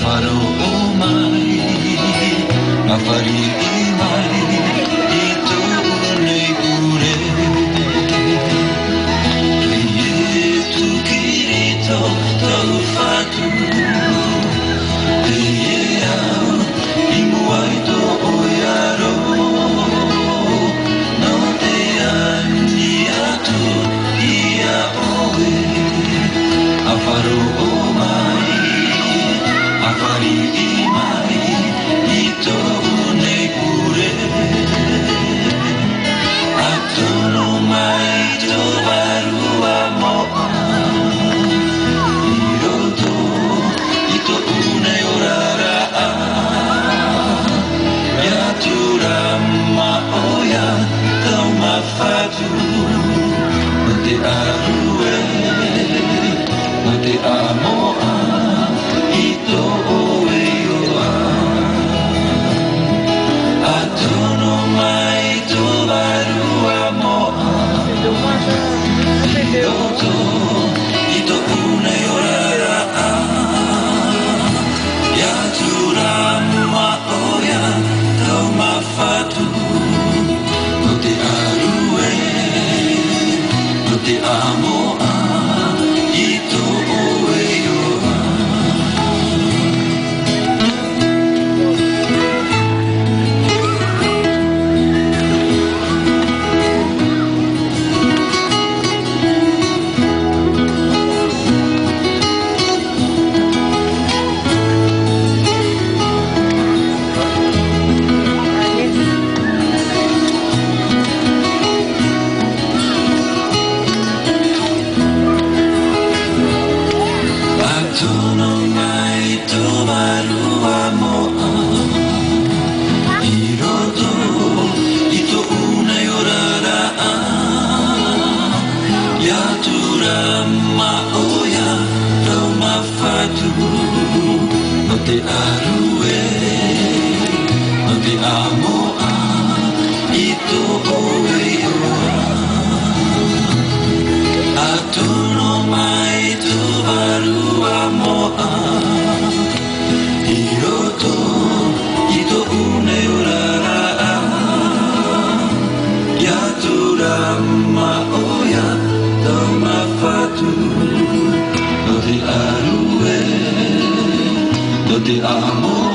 farò mai affari mai itu nei pure itu kirito tau fatu imuai to oyaro no te anni atu ia oe affaro mai affari mai itu nei pure atono mai trovaru amor iroto itu une orara yatura maoya tau mafatu no te arue no te amoa ito oeoa atono mai tovaru amoa iroto ito une orara yatura maoya tau mafatu no te arue no te amoa ito oeoa atono mai tovaru amoa iroto ito une orara yatura maoya tau mafatu no te arue no te amoa ito oeoa atono mai tovaru amoa iroto ito une orara yatura maoya tau mafatu no te arue no te amoa